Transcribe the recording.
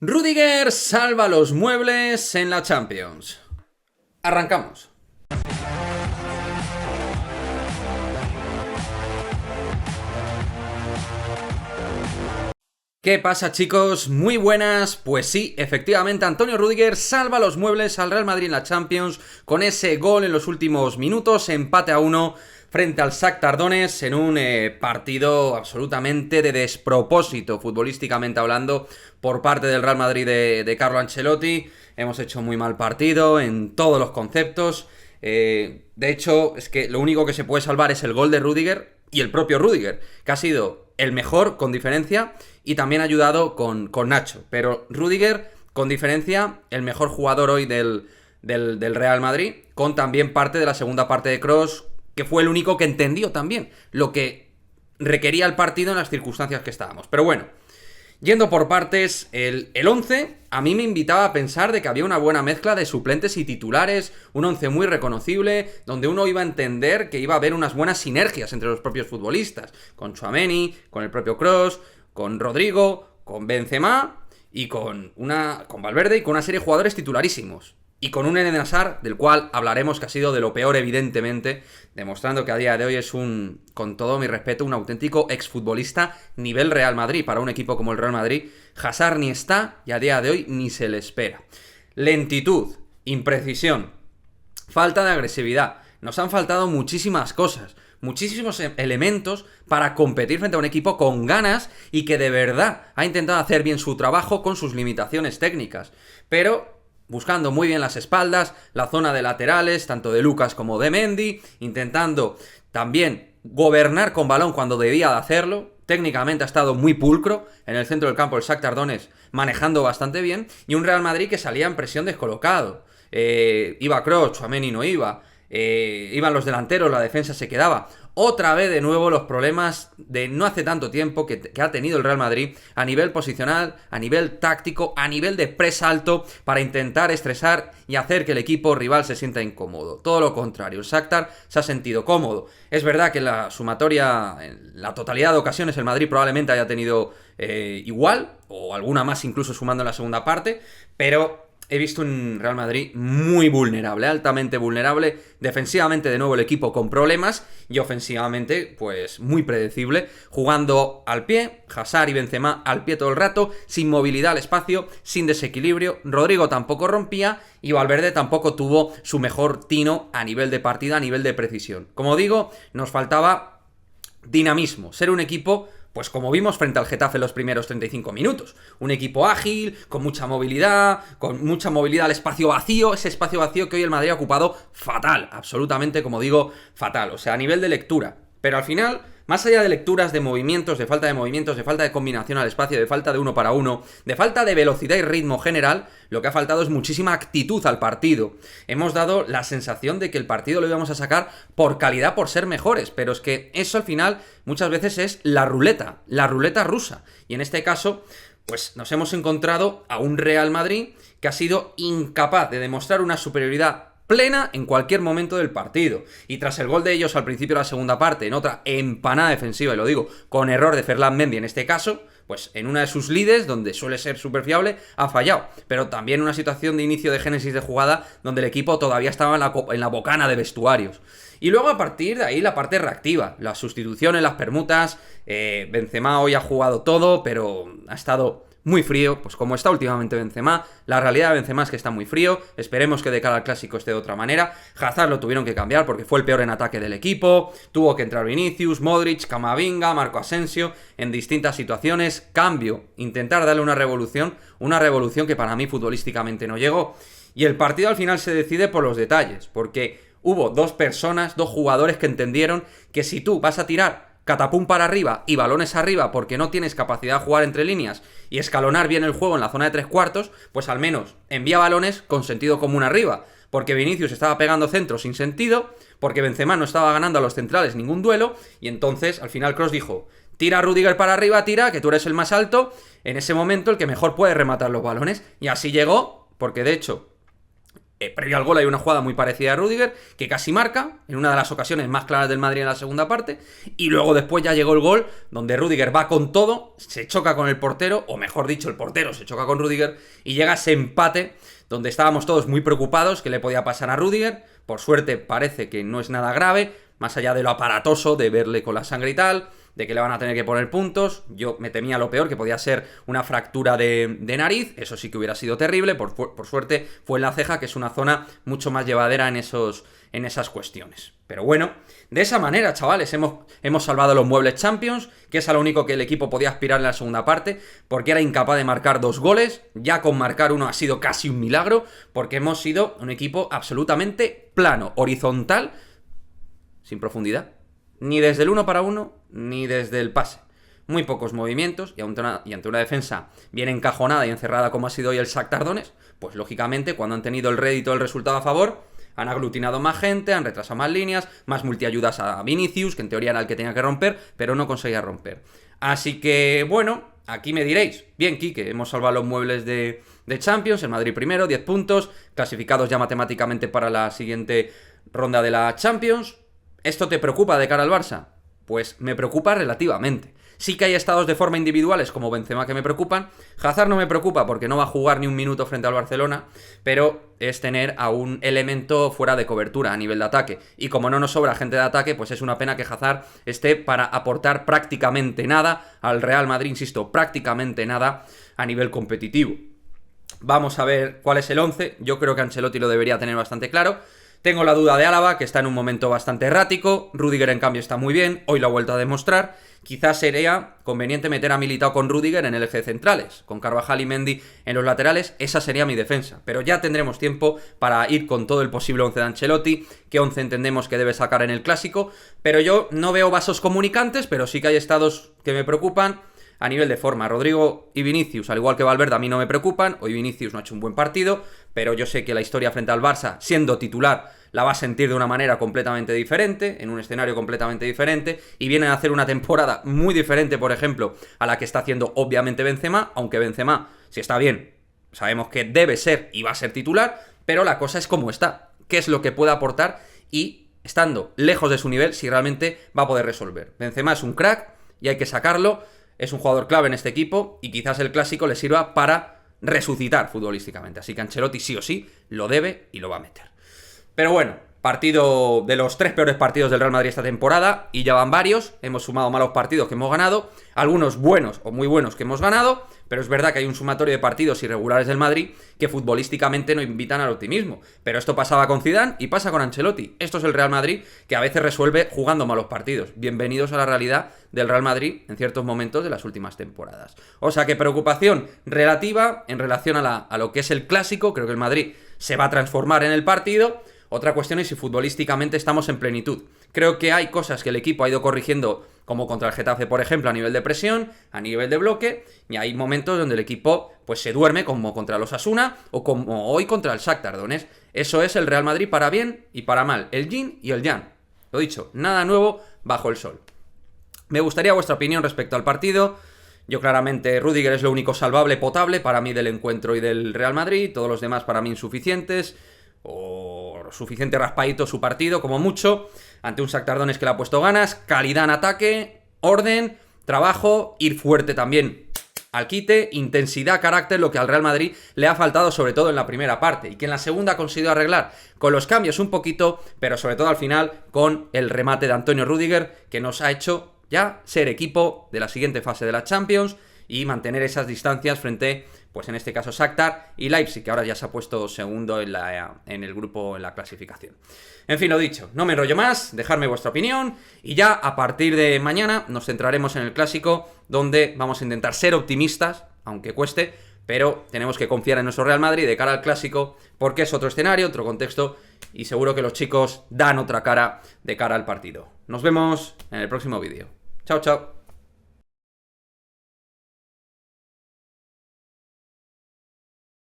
Rudiger salva los muebles en la Champions. Arrancamos. ¿Qué pasa, chicos? Muy buenas. Pues sí, efectivamente, Antonio Rudiger salva los muebles al Real Madrid en la Champions con ese gol en los últimos minutos, empate a 1 frente al Shakhtar Donetsk en un partido absolutamente de despropósito, futbolísticamente hablando, por parte del Real Madrid de Carlo Ancelotti. Hemos hecho muy mal partido en todos los conceptos. De hecho, es que lo único que se puede salvar es el gol de Rudiger y el propio Rudiger, que ha sido el mejor con diferencia y también ha ayudado con Nacho. Pero Rudiger, con diferencia, el mejor jugador hoy del Real Madrid, con también parte de la segunda parte de Kroos, que fue el único que entendió también lo que requería el partido en las circunstancias que estábamos. Pero bueno, yendo por partes, el 11 a mí me invitaba a pensar de que había una buena mezcla de suplentes y titulares, un 11 muy reconocible, donde uno iba a entender que iba a haber unas buenas sinergias entre los propios futbolistas, con Tchouaméni, con el propio Kroos, con Rodrigo, con Benzema y con Valverde y con una serie de jugadores titularísimos. Y con un Eden Hazard, del cual hablaremos, que ha sido de lo peor, evidentemente, demostrando que a día de hoy es con todo mi respeto, un auténtico exfutbolista nivel Real Madrid. Para un equipo como el Real Madrid, Hazard ni está y a día de hoy ni se le espera. Lentitud, imprecisión, falta de agresividad. Nos han faltado muchísimas cosas, muchísimos elementos para competir frente a un equipo con ganas y que de verdad ha intentado hacer bien su trabajo con sus limitaciones técnicas. Pero buscando muy bien las espaldas, la zona de laterales, tanto de Lucas como de Mendy, intentando también gobernar con balón cuando debía de hacerlo. Técnicamente ha estado muy pulcro en el centro del campo el Shakhtar Donetsk, manejando bastante bien, y un Real Madrid que salía en presión descolocado. Iba Kroos, Tchouaméni no iba, iban los delanteros, la defensa se quedaba. Otra vez de nuevo los problemas de no hace tanto tiempo que ha tenido el Real Madrid a nivel posicional, a nivel táctico, a nivel de presa alto, para intentar estresar y hacer que el equipo rival se sienta incómodo. Todo lo contrario, el Shakhtar se ha sentido cómodo. Es verdad que en la sumatoria, en la totalidad de ocasiones, el Madrid probablemente haya tenido igual, o alguna más incluso sumando en la segunda parte, pero he visto un Real Madrid muy vulnerable, altamente vulnerable. Defensivamente, de nuevo, el equipo con problemas. Y ofensivamente, pues muy predecible. Jugando al pie, Hazard y Benzema al pie todo el rato. Sin movilidad al espacio, sin desequilibrio. Rodrigo tampoco rompía. Y Valverde tampoco tuvo su mejor tino a nivel de partida, a nivel de precisión. Como digo, nos faltaba dinamismo. Ser un equipo, pues como vimos frente al Getafe en los primeros 35 minutos. Un equipo ágil, con mucha movilidad al espacio vacío. Ese espacio vacío que hoy el Madrid ha ocupado fatal, absolutamente, como digo, fatal. O sea, a nivel de lectura. Pero al final, más allá de lecturas, de movimientos, de falta de combinación al espacio, de falta de uno para uno, de falta de velocidad y ritmo general, lo que ha faltado es muchísima actitud al partido. Hemos dado la sensación de que el partido lo íbamos a sacar por calidad, por ser mejores, pero es que eso al final muchas veces es la ruleta rusa. Y en este caso, pues nos hemos encontrado a un Real Madrid que ha sido incapaz de demostrar una superioridad plena en cualquier momento del partido. Y tras el gol de ellos al principio de la segunda parte, en otra empanada defensiva, y lo digo, con error de Ferland Mendy en este caso, pues en una de sus lides, donde suele ser súper fiable, ha fallado. Pero también una situación de inicio de génesis de jugada, donde el equipo todavía estaba en la bocana de vestuarios. Y luego a partir de ahí la parte reactiva, las sustituciones, las permutas. Benzema hoy ha jugado todo, pero ha estado muy frío, pues como está últimamente Benzema. La realidad de Benzema es que está muy frío. Esperemos que de cara al Clásico esté de otra manera. Hazard lo tuvieron que cambiar porque fue el peor en ataque del equipo. Tuvo que entrar Vinicius, Modric, Camavinga, Marco Asensio en distintas situaciones. Cambio, intentar darle una revolución que para mí futbolísticamente no llegó. Y el partido al final se decide por los detalles, porque hubo dos jugadores que entendieron que si tú vas a tirar catapum para arriba y balones arriba porque no tienes capacidad de jugar entre líneas y escalonar bien el juego en la zona de tres cuartos, pues al menos envía balones con sentido común arriba. Porque Vinicius estaba pegando centros sin sentido, porque Benzema no estaba ganando a los centrales ningún duelo, y entonces al final Kroos dijo: tira Rudiger para arriba, tira, que tú eres el más alto, en ese momento el que mejor puede rematar los balones. Y así llegó, porque de hecho Previo al gol hay una jugada muy parecida a Rüdiger, que casi marca, en una de las ocasiones más claras del Madrid en la segunda parte, y luego después ya llegó el gol, donde Rüdiger va con todo, se choca con el portero, o mejor dicho, el portero se choca con Rüdiger, y llega ese empate, donde estábamos todos muy preocupados, que le podía pasar a Rüdiger. Por suerte parece que no es nada grave, más allá de lo aparatoso, de verle con la sangre y tal, de que le van a tener que poner puntos. Yo me temía lo peor, que podía ser una fractura de nariz, eso sí que hubiera sido terrible. Por suerte fue en la ceja, que es una zona mucho más llevadera en esas cuestiones. Pero bueno, de esa manera, chavales, hemos salvado los muebles Champions, que es a lo único que el equipo podía aspirar en la segunda parte, porque era incapaz de marcar 2 goles. Ya con marcar uno ha sido casi un milagro, porque hemos sido un equipo absolutamente plano, horizontal, sin profundidad. Ni desde el 1 para 1, ni desde el pase. Muy pocos movimientos, y ante una defensa bien encajonada y encerrada como ha sido hoy el Shakhtar Donetsk, pues lógicamente cuando han tenido el rédito del resultado a favor, han aglutinado más gente, han retrasado más líneas, más multiayudas a Vinicius, que en teoría era el que tenía que romper, pero no conseguía romper. Así que, bueno, aquí me diréis, bien, Quique, hemos salvado los muebles de Champions, el Madrid primero, 10 puntos, clasificados ya matemáticamente para la siguiente ronda de la Champions. ¿Esto te preocupa de cara al Barça? Pues me preocupa relativamente. Sí que hay estados de forma individuales como Benzema que me preocupan. Hazard no me preocupa porque no va a jugar ni un minuto frente al Barcelona, pero es tener a un elemento fuera de cobertura a nivel de ataque. Y como no nos sobra gente de ataque, pues es una pena que Hazard esté para aportar prácticamente nada al Real Madrid, insisto, prácticamente nada a nivel competitivo. Vamos a ver cuál es el 11. Yo creo que Ancelotti lo debería tener bastante claro. Tengo la duda de Álava, que está en un momento bastante errático. Rüdiger, en cambio, está muy bien. Hoy lo ha vuelto a demostrar. Quizás sería conveniente meter a Militao con Rüdiger en el eje de centrales, con Carvajal y Mendy en los laterales. Esa sería mi defensa. Pero ya tendremos tiempo para ir con todo el posible 11 de Ancelotti, qué 11 entendemos que debe sacar en el Clásico. Pero yo no veo vasos comunicantes, pero sí que hay estados que me preocupan a nivel de forma. Rodrigo y Vinicius, al igual que Valverde, a mí no me preocupan. Hoy Vinicius no ha hecho un buen partido, pero yo sé que la historia frente al Barça, siendo titular, la va a sentir de una manera completamente diferente, en un escenario completamente diferente, y viene a hacer una temporada muy diferente, por ejemplo, a la que está haciendo obviamente Benzema, aunque Benzema, si está bien, sabemos que debe ser y va a ser titular, pero la cosa es cómo está, qué es lo que puede aportar y, estando lejos de su nivel, si realmente va a poder resolver. Benzema es un crack y hay que sacarlo. Es un jugador clave en este equipo y quizás el Clásico le sirva para resucitar futbolísticamente. Así que Ancelotti sí o sí lo debe y lo va a meter. Pero bueno, partido de los 3 peores partidos del Real Madrid esta temporada, y ya van varios. Hemos sumado malos partidos que hemos ganado, algunos buenos o muy buenos que hemos ganado, pero es verdad que hay un sumatorio de partidos irregulares del Madrid que futbolísticamente no invitan al optimismo. Pero esto pasaba con Zidane y pasa con Ancelotti. Esto es el Real Madrid, que a veces resuelve jugando malos partidos. Bienvenidos a la realidad del Real Madrid en ciertos momentos de las últimas temporadas. O sea que preocupación relativa en relación a lo que es el Clásico. Creo que el Madrid se va a transformar en el partido. Otra cuestión es si futbolísticamente estamos en plenitud. Creo que hay cosas que el equipo ha ido corrigiendo, como contra el Getafe, por ejemplo, a nivel de presión, a nivel de bloque, y hay momentos donde el equipo pues se duerme, como contra los Osasuna o como hoy contra el Shakhtar Donetsk. Eso es el Real Madrid para bien y para mal, el yin y el yang. Lo dicho, nada nuevo bajo el sol. Me gustaría vuestra opinión respecto al partido. Yo claramente, Rüdiger es lo único salvable, potable para mí del encuentro y del Real Madrid, todos los demás para mí insuficientes, o suficiente raspadito su partido, como mucho, ante un Shakhtar Donetsk que le ha puesto ganas, calidad en ataque, orden, trabajo, ir fuerte también al quite, intensidad, carácter, lo que al Real Madrid le ha faltado sobre todo en la primera parte, y que en la segunda ha conseguido arreglar con los cambios un poquito, pero sobre todo al final con el remate de Antonio Rüdiger, que nos ha hecho ya ser equipo de la siguiente fase de la Champions y mantener esas distancias frente, pues en este caso Shakhtar y Leipzig, que ahora ya se ha puesto segundo en el grupo, en la clasificación. En fin, lo dicho, no me enrollo más, dejadme vuestra opinión y ya a partir de mañana nos centraremos en el Clásico, donde vamos a intentar ser optimistas, aunque cueste, pero tenemos que confiar en nuestro Real Madrid de cara al Clásico, porque es otro escenario, otro contexto, y seguro que los chicos dan otra cara de cara al partido. Nos vemos en el próximo vídeo. Chao, chao.